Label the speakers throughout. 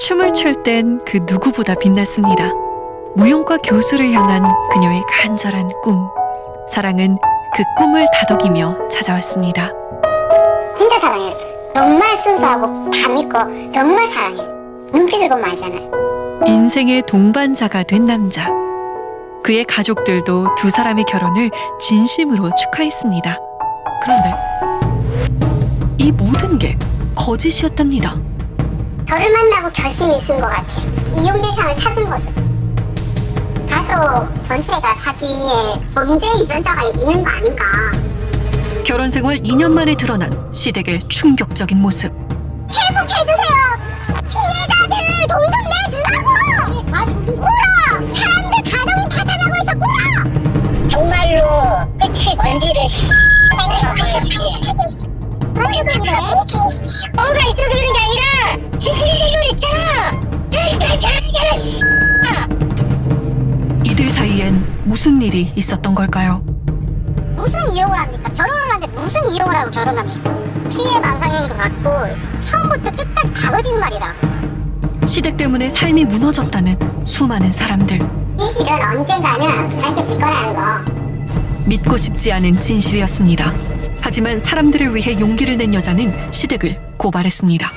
Speaker 1: 춤을 출 땐 그 누구보다 빛났습니다. 무용과 교수를 향한 그녀의 간절한 꿈. 사랑은 그 꿈을 다독이며 찾아왔습니다.
Speaker 2: 진짜 사랑했어. 정말 순수하고 다 믿고 정말 사랑해. 눈빛을 보면 알잖아요.
Speaker 1: 인생의 동반자가 된 남자. 그의 가족들도 두 사람의 결혼을 진심으로 축하했습니다. 그런데 이 모든 게 거짓이었답니다.
Speaker 2: 저를 만나고 결심이 쓴 것 같아요. 이용 대상을 찾은 거죠. 가족 전체가 사기에 범죄 유전자가 있는 거 아닌가.
Speaker 1: 결혼 생활 2년 만에 드러난 시댁의 충격적인 모습.
Speaker 2: 회복해주세요. 피해자들 돈 좀 내주라고. 울어. 사람들 가동이 파탄나고 있어. 울어. 정말로 끝이 뭔지를 언제 그래? 뭐가 있어서 그런 게 아니라 진실이 해결했잖아.
Speaker 1: 이들 사이엔 무슨 일이 있었던 걸까요?
Speaker 2: 무슨 이용을 합니까? 결혼을 하는데 무슨 이용을 하고 결혼합니까? 피해 망상인 것 같고 처음부터 끝까지 다 거짓말이라.
Speaker 1: 시댁 때문에 삶이 무너졌다는 수많은 사람들.
Speaker 2: 진실은 언젠가는 밝혀질 거라는 거.
Speaker 1: 믿고 싶지 않은 진실이었습니다. 하지만 사람들을 위해 용기를 낸 여자는 시댁을 고발했습니다.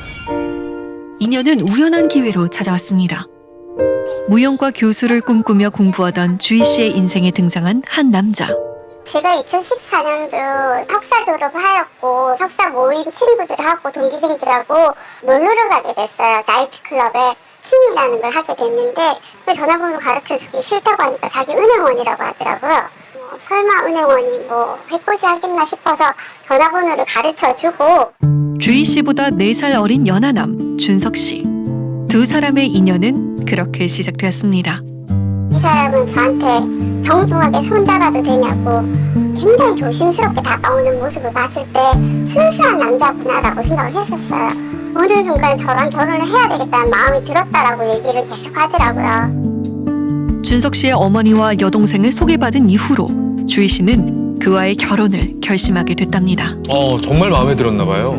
Speaker 1: 인연은 우연한 기회로 찾아왔습니다. 무용과 교수를 꿈꾸며 공부하던 주희 씨의 인생에 등장한 한 남자.
Speaker 2: 제가 2014년도 석사 졸업하였고 석사 모임 친구들하고 동기생들하고 놀러를 가게 됐어요. 나이트클럽에 팀이라는 걸 하게 됐는데 그 전화번호 가르쳐주기 싫다고 하니까 자기 은행원이라고 하더라고요. 설마 은행원이 뭐 해코지 하겠나 싶어서 전화번호를 가르쳐주고.
Speaker 1: 주희 씨보다 4살 어린 연하남 준석 씨. 두 사람의 인연은 그렇게 시작되었습니다.
Speaker 2: 이 사람은 저한테 정중하게 손잡아도 되냐고 굉장히 조심스럽게 다가오는 모습을 봤을 때 순수한 남자구나라고 생각을 했었어요. 어느 순간 저랑 결혼을 해야 되겠다는 마음이 들었다라고 얘기를 계속 하더라고요.
Speaker 1: 준석 씨의 어머니와 여동생을 소개받은 이후로 주희 씨는 그와의 결혼을 결심하게 됐답니다.
Speaker 3: 정말 마음에 들었나 봐요.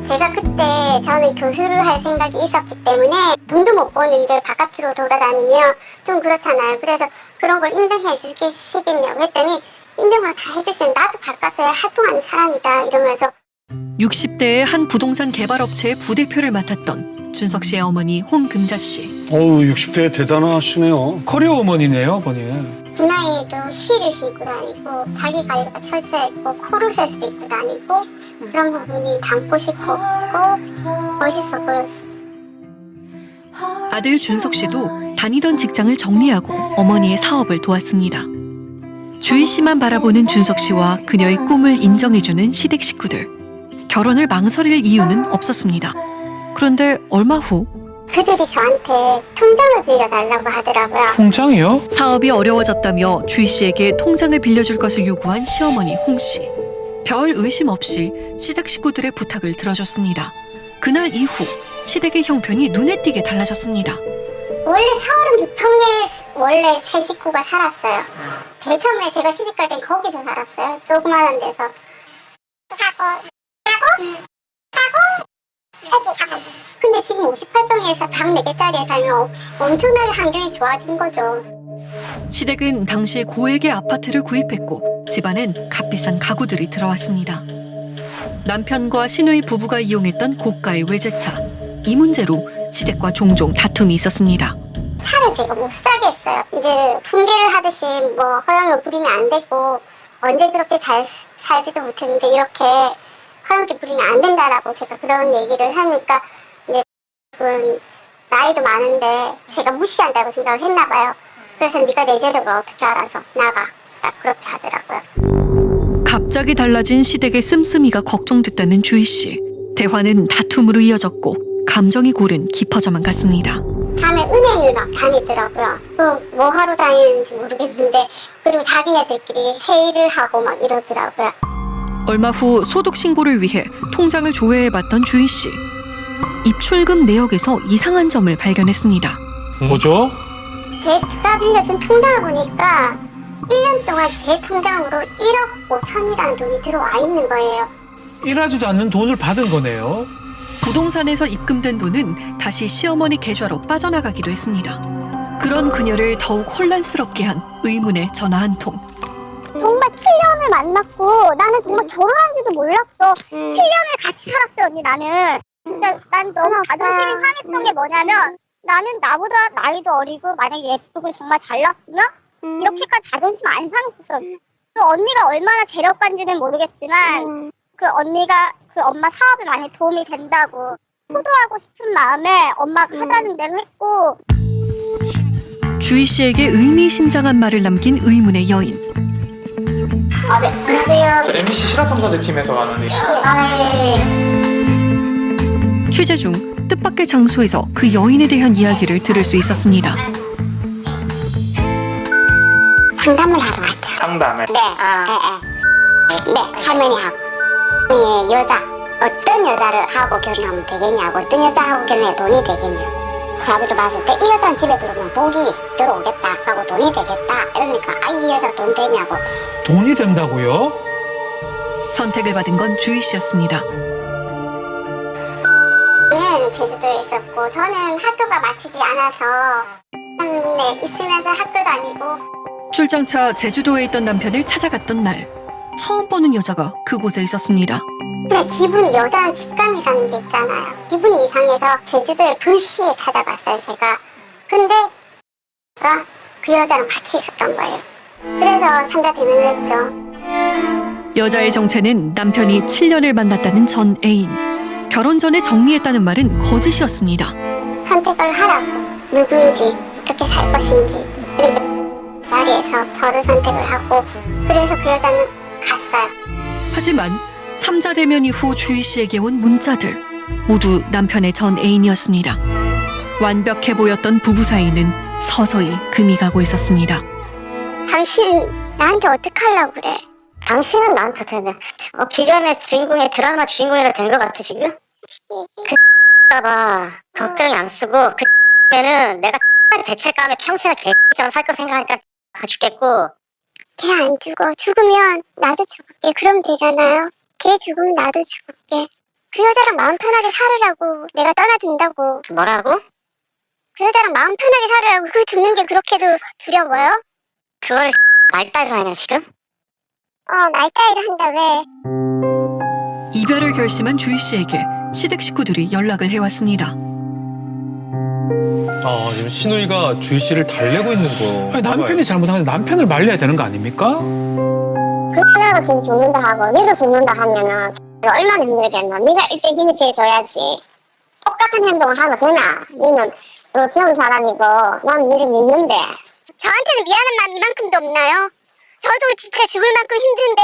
Speaker 2: 제가 그때 저는 교수를 할 생각이 있었기 때문에 돈도 못 버는데 바깥으로 돌아다니면 좀 그렇잖아요. 그래서 그런 걸 인정해 주시겠냐고 했더니 인정을 다 해주세요. 나도 바깥에 활동하는 사람이다 이러면서.
Speaker 1: 60대의 한 부동산 개발업체의 부대표를 맡았던 준석 씨의 어머니 홍금자 씨.
Speaker 4: 60대 대단하시네요.
Speaker 5: 커리어 우먼이네요, 본인.
Speaker 2: 그 나이에도 힐을 신고 다니고 자기 관리가 철저했고 코르셋을 입고 다니고 그런 부분이 닮고 싶었고 멋있어 보였어요.
Speaker 1: 아들 준석 씨도 다니던 직장을 정리하고 어머니의 사업을 도왔습니다. 주희 씨만 바라보는 준석 씨와 그녀의 꿈을 인정해주는 시댁 식구들. 결혼을 망설일 이유는 없었습니다. 그런데 얼마 후
Speaker 2: 그들이 저한테 통장을 빌려달라고 하더라고요.
Speaker 5: 통장이요?
Speaker 1: 사업이 어려워졌다며 주희 씨에게 통장을 빌려줄 것을 요구한 시어머니 홍 씨. 별 의심 없이 시댁 식구들의 부탁을 들어줬습니다. 그날 이후 시댁의 형편이 눈에 띄게 달라졌습니다.
Speaker 2: 원래 42평에 원래 세 식구가 살았어요. 제일 처음에 제가 시집갈 땐 거기서 살았어요. 조그마한 데서. 근데 지금 58평에서 방 4개짜리에 살면 엄청나게 환경이 좋아진 거죠.
Speaker 1: 시댁은 당시 고액의 아파트를 구입했고 집안엔 값비싼 가구들이 들어왔습니다. 남편과 시누이 부부가 이용했던 고가의 외제차. 이 문제로 시댁과 종종 다툼이 있었습니다.
Speaker 2: 차를 제가 못 사게 했어요. 이제 분개를 하듯이 뭐 허용을 부리면 안 되고 언제 그렇게 잘 살지도 못했는데 이렇게 허용기 부리면 안 된다라고 제가 그런 얘기를 하니까 이제 나이도 많은데 제가 무시한다고 생각을 했나 봐요. 그래서 네가 내 재력을 어떻게 알아서 나가. 딱 그렇게 하더라고요.
Speaker 1: 갑자기 달라진 시댁의 씀씀이가 걱정됐다는 주희 씨. 대화는 다툼으로 이어졌고 감정이 고른 깊어져만 갔습니다.
Speaker 2: 밤에 은행을 막 다니더라고요. 뭐 하러 다니는지 모르겠는데 그리고 자기네들끼리 회의를 하고 막 이러더라고요.
Speaker 1: 얼마 후 소득 신고를 위해 통장을 조회해봤던 주희 씨. 입출금 내역에서 이상한 점을 발견했습니다.
Speaker 5: 뭐죠?
Speaker 2: 제가 빌려준 통장을 보니까 1년 동안 제 통장으로 1억 5천이라는 돈이 들어와 있는 거예요.
Speaker 5: 일하지도 않는 돈을 받은 거네요.
Speaker 1: 부동산에서 입금된 돈은 다시 시어머니 계좌로 빠져나가기도 했습니다. 그런 그녀를 더욱 혼란스럽게 한 의문의 전화 한 통.
Speaker 2: 정말 7년을 만났고 나는 정말 결혼한지도 몰랐어. 7년을 같이 살았어 언니 나는. 진짜 난 너무 자존심이 상했던 게 뭐냐면 나는 나보다 나이도 어리고 만약에 예쁘고 정말 잘났으면 이렇게까지 자존심 안 상했었어. 그 언니가 얼마나 재력가인지는 모르겠지만 그 언니가 그 엄마 사업에 많이 도움이 된다고 효도하고 싶은 마음에 엄마가 하자는 대로 했고.
Speaker 1: 주희 씨에게 의미심장한 말을 남긴 의문의 여인.
Speaker 2: 네. 안녕하세요.
Speaker 6: 저 MBC 실화탐사제 팀에서 가는
Speaker 1: 취재 중 뜻밖의 장소에서 그 여인에 대한 이야기를 들을 수 있었습니다.
Speaker 2: 상담을 하러 왔죠.
Speaker 6: 상담을.
Speaker 2: 네. 네, 할머니하고. 예, 여자. 어떤 여자를 하고 결혼하면 되겠냐고. 어떤 여자하고 결혼해 돈이 되겠냐. 자주로 봤을 때 이 여자는 집에 들어오면 복이 들어오겠다 하고 돈이 되겠다. 이러니까 이 여자 돈 되냐고.
Speaker 5: 돈이 된다고요?
Speaker 1: 선택을 받은 건 주희 씨였습니다.
Speaker 2: 네, 제주도에 있었고 저는 학교가 마치지 않아서 네, 있으면서 학교 다니고.
Speaker 1: 출장차 제주도에 있던 남편을 찾아갔던 날 처음 보는 여자가 그곳에 있었습니다.
Speaker 2: 근데 기분이 여자는 직감이라는 게 있잖아요. 기분이 이상해서 제주도에 불시에 찾아갔어요 제가. 근데 그 여자랑 같이 있었던 거예요. 그래서 삼자 대면을 했죠.
Speaker 1: 여자의 정체는 남편이 7년을 만났다는 전 애인. 결혼 전에 정리했다는 말은 거짓이었습니다.
Speaker 2: 선택을 하라고. 누군지 어떻게 살 것인지. 그리고 그 자리에서 저를 선택을 하고 그래서 그 여자는 갔어요.
Speaker 1: 하지만 삼자 대면 이후 주희 씨에게 온 문자들 모두 남편의 전 애인이었습니다. 완벽해 보였던 부부 사이는 서서히 금이 가고 있었습니다.
Speaker 2: 당신 나한테 어떻게 하려고 그래?
Speaker 7: 당신은 나한테 되네. 비련의 주인공의 드라마 주인공이라 된 것 같아 지금? 봐 걱정이 안 쓰고 그면은 내가 죄책감에 평생을 개처럼 살 거 생각하니까 다 죽겠고.
Speaker 2: 걔 안 죽어. 죽으면 나도 죽을게. 그럼 되잖아요. 걔 죽으면 나도 죽을게. 그 여자랑 마음 편하게 살으라고. 내가 떠나준다고.
Speaker 7: 뭐라고?
Speaker 2: 그 여자랑 마음 편하게 살으라고. 그 죽는 게 그렇게도 두려워요?
Speaker 7: 그거를 말따위로 하냐 지금?
Speaker 2: 말따이를 한다 왜?
Speaker 1: 이별을 결심한 주희 씨에게 시댁 식구들이 연락을 해왔습니다.
Speaker 3: 지금 신우이가 주희 씨를 달래고 있는 거.
Speaker 5: 아니, 남편이 잘못하는데 남편을 말려야 되는 거 아닙니까?
Speaker 2: 그 여자가 지금 죽는다 하고 니도 죽는다 하면은 얼마나 힘들겠노. 니가 일대 힘이 돼줘야지. 똑같은 행동을 하면 되나? 니는 배운 사람이고 나는 니를 믿는데. 저한테는 미안한 마음 이만큼도 없나요? 저도 진짜 죽을 만큼 힘든데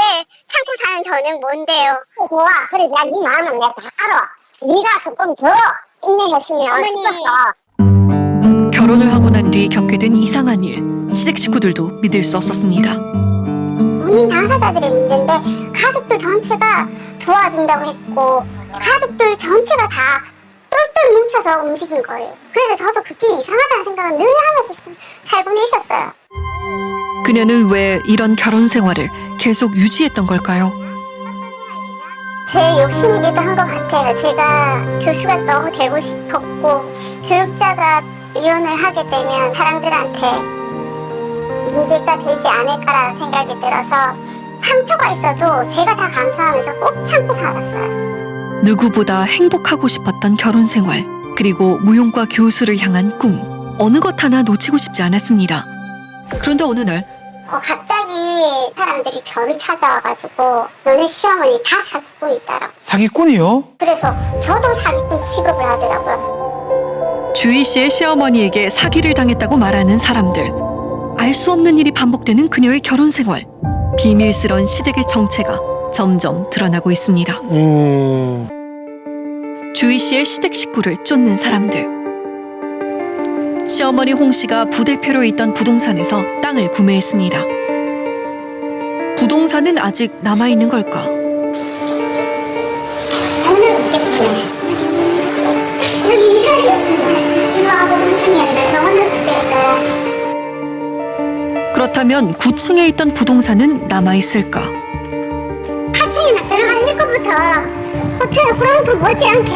Speaker 2: 참고 사는 저는 뭔데요? 좋아. 그래 내가 네 마음은 내가 다 알아. 네가 조금 더 인내했으면 싶었어.
Speaker 1: 결혼을 하고 난 뒤 겪게 된 이상한 일. 시댁 식구들도 믿을 수 없었습니다.
Speaker 2: 본인 당사자들의 문제인데 가족들 전체가 도와준다고 했고 가족들 전체가 다 똘똘 뭉쳐서 움직인 거예요. 그래서 저도 그게 이상하다는 생각은 늘 하면서 살고는 있었어요.
Speaker 1: 그녀는 왜 이런 결혼 생활을 계속 유지했던 걸까요?
Speaker 2: 제 욕심이기도 한 것 같아요. 제가 교수가 너무 되고 싶었고 교육자가 이혼을 하게 되면 사람들한테 문제가 되지 않을까라는 생각이 들어서 상처가 있어도 제가 다 감수하면서 꼭 참고 살았어요.
Speaker 1: 누구보다 행복하고 싶었던 결혼 생활, 그리고 무용과 교수를 향한 꿈. 어느 것 하나 놓치고 싶지 않았습니다. 그런데 어느 날
Speaker 2: 갑자기 사람들이 저를 찾아와가지고 너네 시어머니 다 사기꾼 있다라고.
Speaker 5: 사기꾼이요?
Speaker 2: 그래서 저도 사기꾼 취급을 하더라고요.
Speaker 1: 주희 씨의 시어머니에게 사기를 당했다고 말하는 사람들. 알 수 없는 일이 반복되는 그녀의 결혼 생활. 비밀스런 시댁의 정체가 점점 드러나고 있습니다. 주희 씨의 시댁 식구를 쫓는 사람들. 시어머니 홍 씨가 부대표로 있던 부동산에서 땅을 구매했습니다. 부동산은 아직 남아있는 걸까?
Speaker 2: 오늘 없겠구나. 여기 이사를 이거하고 9층이었는데 병원을 그랬어요.
Speaker 1: 그렇다면 9층에 있던 부동산은 남아있을까?
Speaker 2: 8층에 들어가는 것부터 호텔 프런트 못지않게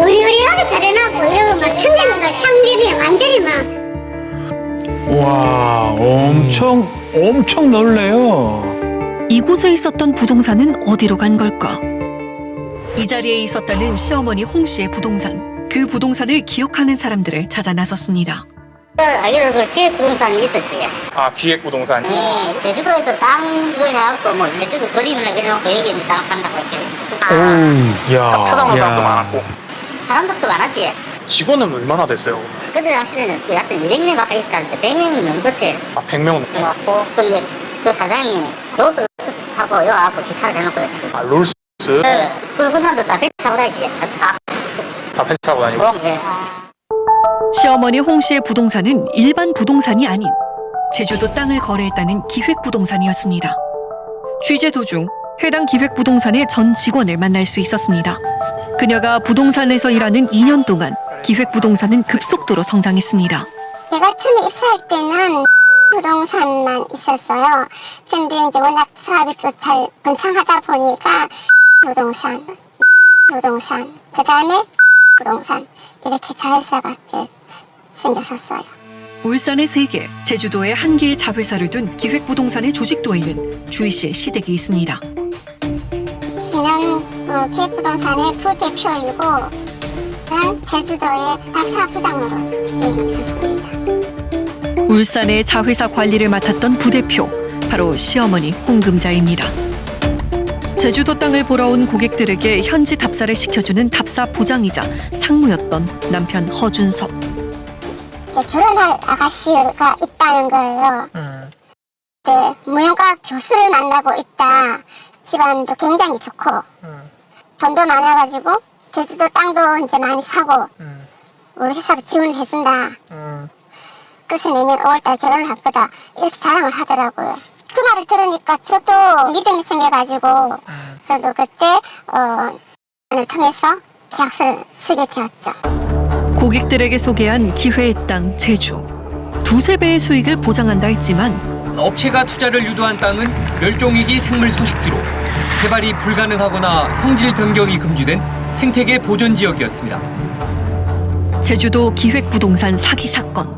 Speaker 2: 의리의리하게 잘해놨고 이거 막 천장이나 샹들리에 완전히 막
Speaker 5: 와, 엄청 넓네요.
Speaker 1: 이곳에 있었던 부동산은 어디로 간 걸까? 이 자리에 있었다는 시어머니 홍 씨의 부동산. 그 부동산을 기억하는 사람들을 찾아 나섰습니다.
Speaker 7: 알기로 그 기획부동산이 있었지.
Speaker 6: 아 기획부동산.
Speaker 7: 제주도에서 땅 이걸 해갖고 뭐 제주도 그림을 그려놓고 여기는 땅 판다고 이렇게 했어.
Speaker 3: 야.
Speaker 6: 찾아온 사람도 많았고.
Speaker 7: 사람들도 많았지.
Speaker 6: 직원은 얼마나 됐어요?
Speaker 7: 그때 당시에는 그 약간 200명 가까이 있었다는데 100명 넘었대.
Speaker 6: 아 100명.
Speaker 7: 그래갖고 근데 그 사장이 롤스하고 여기 와갖고 주차를 해놓고 했어.
Speaker 6: 아 롤스
Speaker 7: 그 사람도 다 벤츠 타고 다니지.
Speaker 6: 다 펜트 타고 다니고.
Speaker 7: 네.
Speaker 1: 시어머니 홍 씨의 부동산은 일반 부동산이 아닌 제주도 땅을 거래했다는 기획부동산이었습니다. 취재 도중 해당 기획부동산의 전 직원을 만날 수 있었습니다. 그녀가 부동산에서 일하는 2년 동안 기획부동산은 급속도로 성장했습니다.
Speaker 2: 내가 처음에 입사할 때는 부동산만 있었어요. 근데 이제 워낙 사업이 또 잘 번창하다 보니까 부동산, 그 다음에 부동산 이렇게 자회사가 생겼었어요.
Speaker 1: 울산에 3개, 제주도에 1개의 자회사를 둔 기획부동산의 조직도에는 주희 씨의 시댁이 있습니다.
Speaker 2: 지난 기획부동산의 부대표이고 난 제주도의 박사부장으로 있었습니다.
Speaker 1: 울산의 자회사 관리를 맡았던 부대표, 바로 시어머니 홍금자입니다. 제주도 땅을 보러 온 고객들에게 현지 답사를 시켜주는 답사 부장이자 상무였던 남편 허준섭.
Speaker 2: 이제 결혼할 아가씨가 있다는 거예요. 네, 무용과 교수를 만나고 있다. 집안도 굉장히 좋고 돈도 많아가지고 제주도 땅도 이제 많이 사고 우리 회사도 지원해준다. 그래서 내년 5월달 결혼을 할 거다. 이렇게 자랑을 하더라고요. 그 말을 들으니까 저도 믿음이 생겨가지고 저도 그때 을 통해서 계약서를 쓰게 되었죠.
Speaker 1: 고객들에게 소개한 기회의 땅 제주. 2~3배의 수익을 보장한다 했지만
Speaker 8: 업체가 투자를 유도한 땅은 멸종위기 생물 서식지로 개발이 불가능하거나 형질 변경이 금지된 생태계 보존 지역이었습니다.
Speaker 1: 제주도 기획부동산 사기 사건.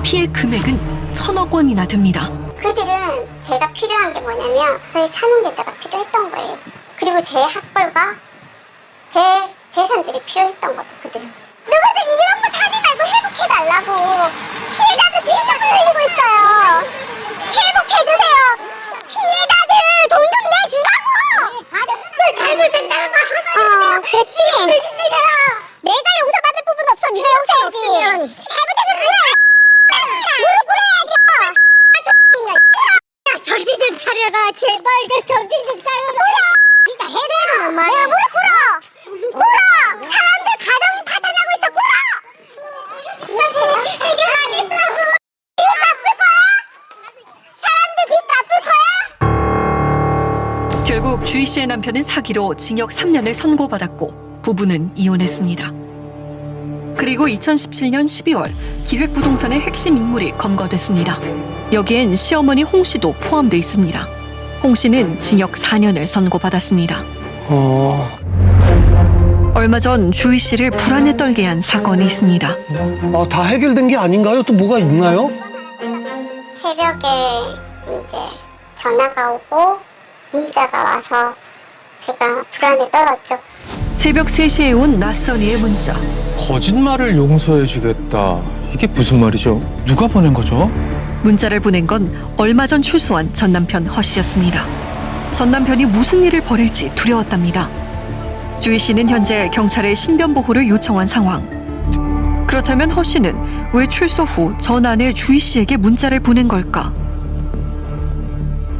Speaker 1: 피해 금액은 1,000억 원이나 됩니다.
Speaker 2: 그들은 제가 필요한 게 뭐냐면 저희 차명계좌가 필요했던 거예요. 그리고 제 학벌과 제 재산들이 필요했던 것도 그들은. 누구들 이런 거 타지 말고 회복해달라고. 피해자들 피해자들 흘리고 있어요. 회복해주세요. 피해자들 돈 좀 내주라고. 그 잘못했다는 걸 하면 그렇지. 내가 용서받을 부분 없어. 네가 용서해야지. 잘못해서 그래. 정신 좀 차려라. 제발 정신 좀 차려라. 진짜 해내라. 내가 무릎 꿇어. 사람들 가정 파탄나고 있어. 꿇어. 해결하겠다고. 빚 갚을 거야? 사람들 빚 갚을 거야?
Speaker 1: 결국 주희 씨의 남편은 사기로 징역 3년을 선고받았고 부부는 이혼했습니다. 그리고 2017년 12월 기획부동산의 핵심 인물이 검거됐습니다. 여기엔 시어머니 홍 씨도 포함돼 있습니다. 홍 씨는 징역 4년을 선고받았습니다. 얼마 전 주희 씨를 불안에 떨게 한 사건이 있습니다.
Speaker 4: 다 해결된 게 아닌가요? 또 뭐가 있나요?
Speaker 2: 새벽에 이제 전화가 오고 문자가 와서 제가 불안에 떨었죠.
Speaker 1: 새벽 3시에 온 낯선 이의 문자.
Speaker 3: 거짓말을 용서해주겠다. 이게 무슨 말이죠?
Speaker 5: 누가 보낸 거죠?
Speaker 1: 문자를 보낸 건 얼마 전 출소한 전 남편 허 씨였습니다. 전 남편이 무슨 일을 벌일지 두려웠답니다. 주희 씨는 현재 경찰에 신변 보호를 요청한 상황. 그렇다면 허 씨는 왜 출소 후 전 아내 주희 씨에게 문자를 보낸 걸까?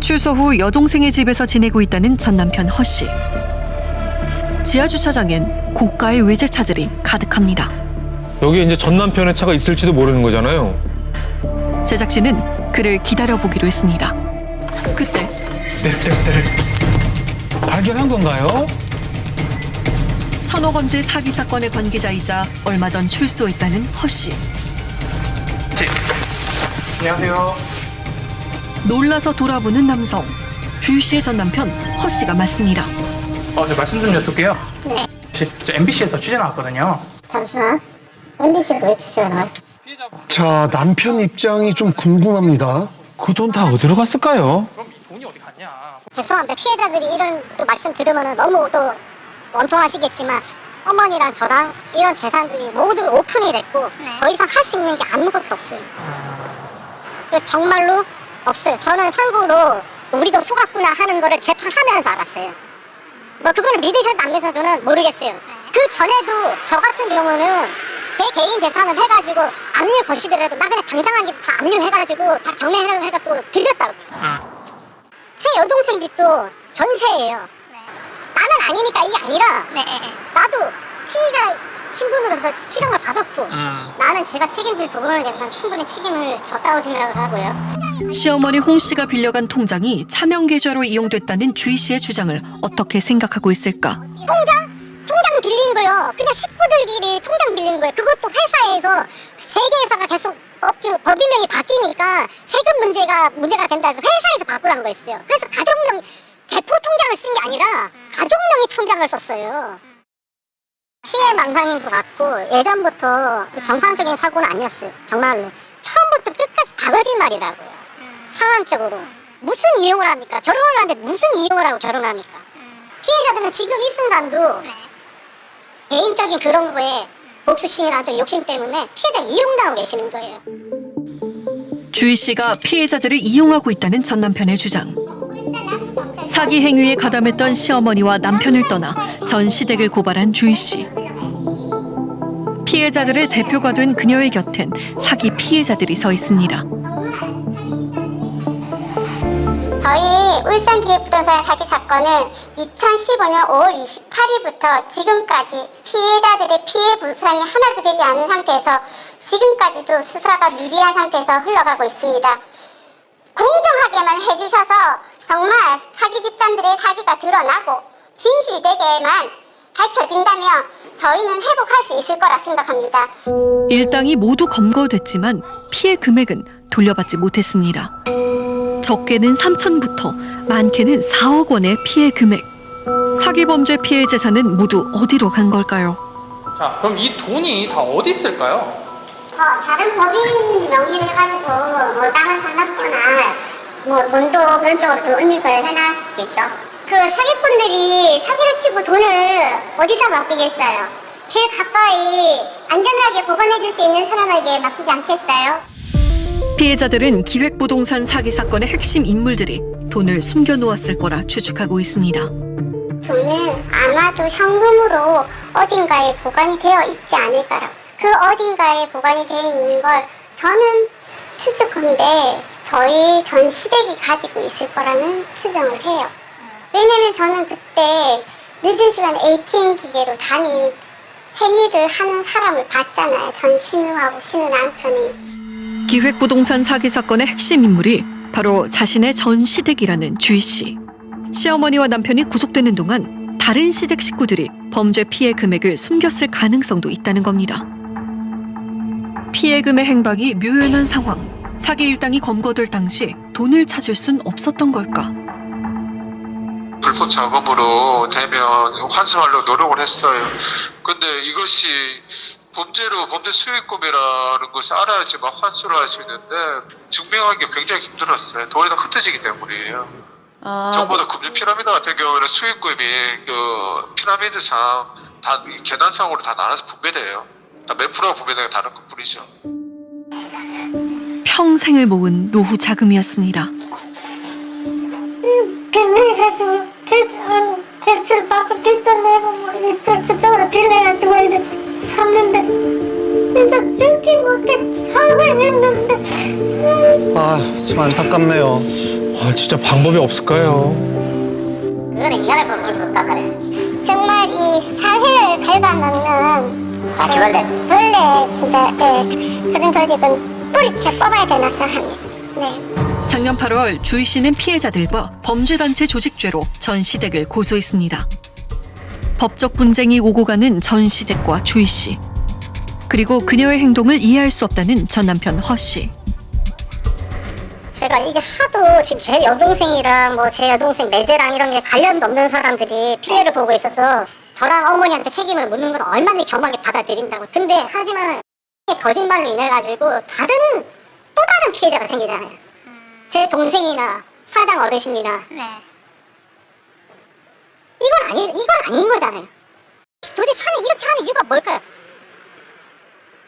Speaker 1: 출소 후 여동생의 집에서 지내고 있다는 전 남편 허 씨. 지하 주차장엔 고가의 외제차들이 가득합니다.
Speaker 3: 여기 이제 전 남편의 차가 있을지도 모르는 거잖아요.
Speaker 1: 제작진은 그를 기다려보기로 했습니다. 그때
Speaker 5: 내를 발견한 건가요?
Speaker 1: 1,000억 원대 사기 사건의 관계자이자 얼마 전 출소했다는 허 씨.
Speaker 6: 안녕하세요.
Speaker 1: 놀라서 돌아보는 남성. 주희 씨의 전 남편 허 씨가 맞습니다.
Speaker 6: 저 말씀 좀 여쭐게요. 저 MBC에서 취재 나왔거든요.
Speaker 2: 잠시만. MBC에서 왜 취재하나요?
Speaker 4: 자, 남편 입장이 좀 궁금합니다.
Speaker 5: 그 돈 다 어디로 갔을까요?
Speaker 6: 그럼 이 돈이 어디 갔냐?
Speaker 7: 죄송합니다. 피해자들이 이런 또 말씀 들으면 너무 또 원통하시겠지만 어머니랑 저랑 이런 재산들이 모두 오픈이 됐고 더 이상 할 수 있는 게 아무것도 없어요. 그래서 정말로 없어요. 저는 참고로 우리도 속았구나 하는 거를 재판하면서 알았어요. 뭐 그거는 믿으셔도 안 믿으셔도는 모르겠어요. 그 전에도 저 같은 경우는 제 개인 재산을 해가지고 압류 거시더라도 나 그냥 당당하게 다 압류해가지고 다 경매해가지고 들렸다고. 제 여동생 집도 전세예요. 나는 아니니까 이게 아니라 나도 피의자 신분으로서 실형을 받았고 나는 제가 책임질 부분에 대해서는 충분히 책임을 졌다고 생각을 하고요.
Speaker 1: 시어머니 홍 씨가 빌려간 통장이 차명 계좌로 이용됐다는 주희 씨의 주장을 어떻게 생각하고 있을까?
Speaker 7: 통장 빌린 거요. 그냥 식구들끼리 통장 빌린 거예요. 그것도 회사에서 세 개 회사가 계속 법인명이 바뀌니까 세금 문제가 된다 해서 회사에서 바꾸라는 거였어요. 그래서 가족명 대포 통장을 쓴 게 아니라 가족명의 통장을 썼어요. 피해 망상인 것 같고 예전부터 정상적인 사고는 아니었어요. 정말로 처음부터 끝까지 다 거짓말이라고요. 상황적으로 무슨 이용을 합니까? 결혼을 하는데 무슨 이용을 하고 결혼을 합니까? 피해자들은 지금 이 순간도 개인적인 그런 거에 복수심이나 또 욕심 때문에 피해자 이용당하고 계시는 거예요.
Speaker 1: 주희 씨가 피해자들을 이용하고 있다는 전 남편의 주장. 사기 행위에 가담했던 시어머니와 남편을 떠나 전 시댁을 고발한 주희 씨. 피해자들의 대표가 된 그녀의 곁엔 사기 피해자들이 서 있습니다.
Speaker 2: 저희 울산기획부동산 사기 사건은 2015년 5월 28일부터 지금까지 피해자들의 피해 불상이 하나도 되지 않은 상태에서 지금까지도 수사가 미비한 상태에서 흘러가고 있습니다. 공정하게만 해주셔서 정말 사기 집단들의 사기가 드러나고 진실되게만 밝혀진다면 저희는 회복할 수 있을 거라 생각합니다.
Speaker 1: 일당이 모두 검거됐지만 피해 금액은 돌려받지 못했습니다. 적게는 3천부터 많게는 4억 원의 피해 금액. 사기 범죄 피해 재산은 모두 어디로 간 걸까요?
Speaker 6: 자, 그럼 이 돈이 다 어디 있을까요?
Speaker 2: 다른 법인 명의를 해가지고 뭐 땅을 사놨거나 뭐 돈도 그런 쪽으로 은닉을 해놨겠죠. 그 사기꾼들이 사기를 치고 돈을 어디다 맡기겠어요? 제일 가까이 안전하게 보관해줄 수 있는 사람에게 맡기지 않겠어요?
Speaker 1: 피해자들은 기획부동산 사기 사건의 핵심 인물들이 돈을 숨겨놓았을 거라 추측하고 있습니다.
Speaker 2: 돈은 아마도 현금으로 어딘가에 보관이 되어 있지 않을까라고. 그 어딘가에 보관이 되어 있는 걸 저는 추측컨대 저희 전 시댁이 가지고 있을 거라는 추정을 해요. 왜냐면 저는 그때 늦은 시간에 ATM 기계로 다니는 행위를 하는 사람을 봤잖아요. 전 신우하고 신우 남편이.
Speaker 1: 기획부동산 사기 사건의 핵심 인물이 바로 자신의 전 시댁이라는 주희 씨. 시어머니와 남편이 구속되는 동안 다른 시댁 식구들이 범죄 피해 금액을 숨겼을 가능성도 있다는 겁니다. 피해금의 행방이 묘연한 상황. 사기 일당이 검거될 당시 돈을 찾을 순 없었던 걸까?
Speaker 9: 불법 작업으로 되면 환수하려고 노력을 했어요. 근데 이것이 범죄 수익금이라는 것을 알아야지만 환수를 할 수 있는데 증명하기 굉장히 힘들었어요. 돈이 다 흩어지기 때문이에요. 정보도 금융 피라미드 같은 경우에는 수익금이 그 피라미드상 다 계단상으로 다 나눠서 분배돼요. 다 몇 프로가 분배되는 게 다른 것 뿐이죠.
Speaker 1: 평생을 모은 노후 자금이었습니다.
Speaker 2: 그래가지고 대출 받고 빚도 내고 뭐 저쪽으로 빌려가지고 이제 샀는데 진짜 죽지 못해 살고 있는데.
Speaker 4: 아, 참 안타깝네요.
Speaker 3: 아, 진짜 방법이 없을까요?
Speaker 7: 그거는 인간의 법을 수 없다 그래.
Speaker 2: 정말 이 사회를 갉아먹는 벌레 진짜 그런 조직은 뿌리채 뽑아야 되나 생각합니다. 네.
Speaker 1: 작년 8월 주희 씨는 피해자들과 범죄단체 조직죄로 전 시댁을 고소했습니다. 법적 분쟁이 오고 가는 전 시댁과 주희 씨. 그리고 그녀의 행동을 이해할 수 없다는 전 남편 허 씨.
Speaker 7: 제가 이게 하도 지금 제 여동생이랑 뭐 제 여동생 매제랑 이런 게 관련도 없는 사람들이 피해를 보고 있어서 저랑 어머니한테 책임을 묻는 걸 얼마나 겸하게 받아들인다고. 근데 하지만 거짓말로 인해 가지고 또 다른 피해자가 생기잖아요. 제 동생이나 사장 어르신이나 이건 아닌 거잖아요. 도대체 이렇게 하는 이유가 뭘까요?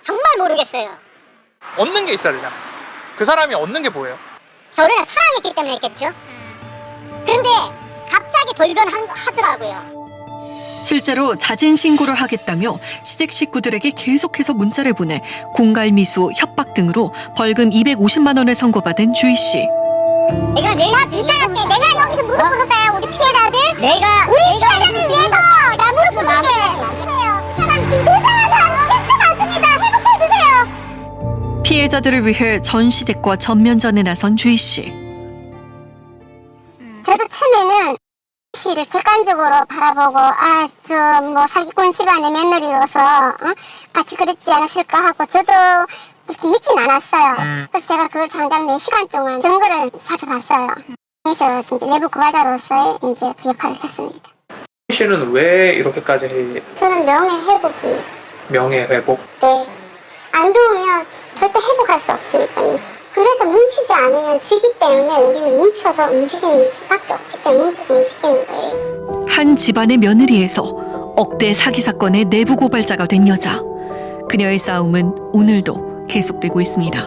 Speaker 7: 정말 모르겠어요.
Speaker 6: 얻는 게 있어야 되잖아. 그 사람이 얻는 게 뭐예요?
Speaker 7: 결혼에 사랑했기 때문에 했겠죠. 근데 갑자기 돌변하더라고요.
Speaker 1: 실제로 자진 신고를 하겠다며 시댁 식구들에게 계속해서 문자를 보내 공갈미수, 협박 등으로 벌금 250만 원을 선고받은 주희 씨.
Speaker 7: 내가 여기서 무릎 꿇을까요? 우리 피해자들? 우리 피해자들 위해서 나 무릎 꿇을게. 사람 지금 불쌍한 사람 진짜 많습니다. 회복해주세요.
Speaker 1: 피해자들을 위해 전 시댁과 전면전에 나선 주희 씨.
Speaker 2: 저도 처음에는 씨를 객관적으로 바라보고 좀 뭐 사기꾼 집안의 며느리로서 같이 그랬지 않았을까 하고 저도 그렇게 믿진 않았어요. 그래서 제가 그걸 장장 4시간 동안 증거를 살펴봤어요. 그래서 진짜 내부 고발자로서의 이제 그 역할을 했습니다.
Speaker 6: 씨는 왜 이렇게까지
Speaker 2: 저는 명예회복입니다.
Speaker 6: 명예회복?
Speaker 2: 네. 안 도우면 절대 회복할 수 없으니까요. 그래서 뭉치지 않으면 지기 때문에 우리는 뭉쳐서 움직이는 수밖에 없기 때문에 뭉쳐서 움직이는 거예요.
Speaker 1: 한 집안의 며느리에서 억대 사기 사건의 내부 고발자가 된 여자. 그녀의 싸움은 오늘도 계속되고 있습니다.